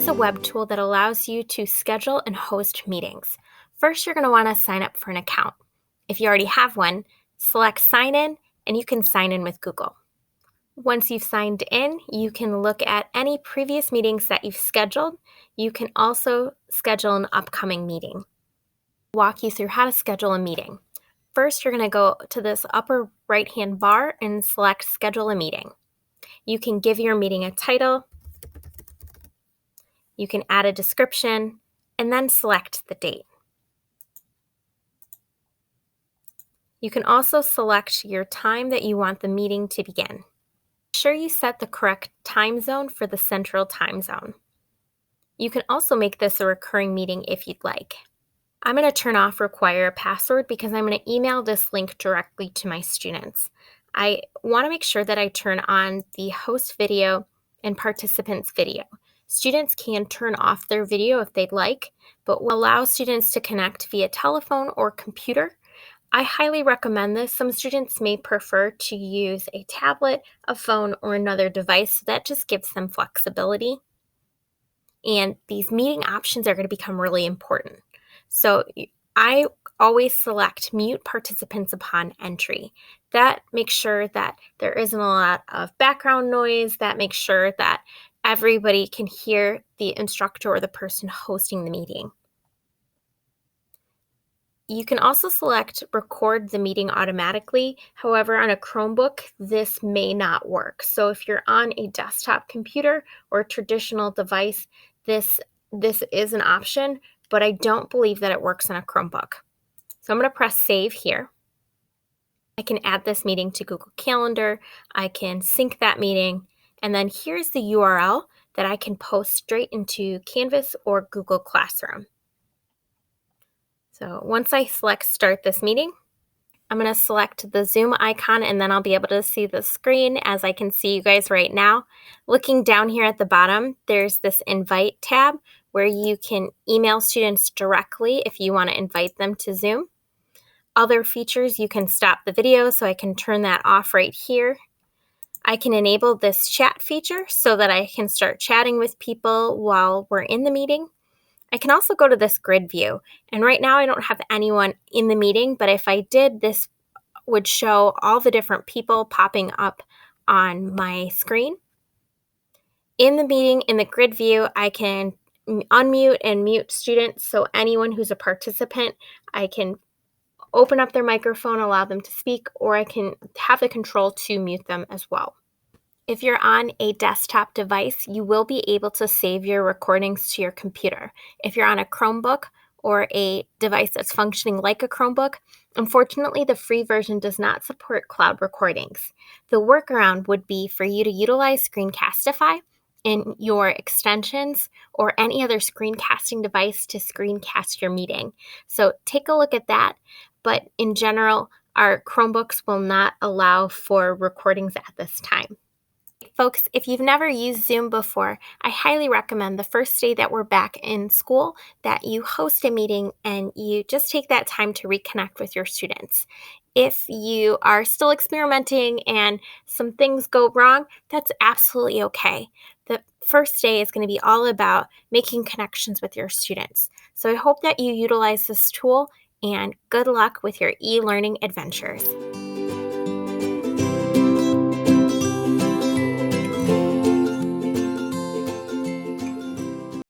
a web tool that allows you to schedule and host meetings. First, you're going to want to sign up for an account. If you already have one, select Sign In, and you can sign in with Google. Once you've signed in, you can look at any previous meetings that you've scheduled. You can also schedule an upcoming meeting. I'll walk you through how to schedule a meeting. First, you're going to go to this upper right-hand bar and select Schedule a Meeting. You can give your meeting a title, you can add a description, and then select the date. You can also select your time that you want the meeting to begin. Make sure you set the correct time zone for the Central Time Zone. You can also make this a recurring meeting if you'd like. I'm going to turn off Require a Password because I'm going to email this link directly to my students. I want to make sure that I turn on the host video and participants video. Students can turn off their video if they'd like, but will allow students to connect via telephone or computer. I highly recommend this. Some students may prefer to use a tablet, a phone, or another device. That just gives them flexibility. And these meeting options are going to become really important. So I always select mute participants upon entry. That makes sure that there isn't a lot of background noise. That makes sure that everybody can hear the instructor or the person hosting the meeting. You can also select record the meeting automatically. However, on a Chromebook, this may not work. So if you're on a desktop computer or a traditional device, this is an option, but I don't believe that it works on a Chromebook. So I'm going to press Save here. I can add this meeting to Google Calendar. I can sync that meeting. And then here's the URL that I can post straight into Canvas or Google Classroom. So once I select Start this meeting, I'm going to select the Zoom icon, and then I'll be able to see the screen as I can see you guys right now. Looking down here at the bottom, there's this Invite tab where you can email students directly if you want to invite them to Zoom. Other features, you can stop the video, so I can turn that off right here. I can enable this chat feature so that I can start chatting with people while we're in the meeting. I can also go to this grid view, and right now I don't have anyone in the meeting, but if I did, this would show all the different people popping up on my screen. In the meeting, in the grid view, I can unmute and mute students, so anyone who's a participant, I can open up their microphone, allow them to speak, or I can have the control to mute them as well. If you're on a desktop device, you will be able to save your recordings to your computer. If you're on a Chromebook or a device that's functioning like a Chromebook, unfortunately, the free version does not support cloud recordings. The workaround would be for you to utilize Screencastify in your extensions or any other screencasting device to screencast your meeting. So take a look at that, but in general, our Chromebooks will not allow for recordings at this time. Folks, if you've never used Zoom before, I highly recommend the first day that we're back in school that you host a meeting and you just take that time to reconnect with your students. If you are still experimenting and some things go wrong, that's absolutely okay. The first day is going to be all about making connections with your students. So I hope that you utilize this tool, and good luck with your e-learning adventures.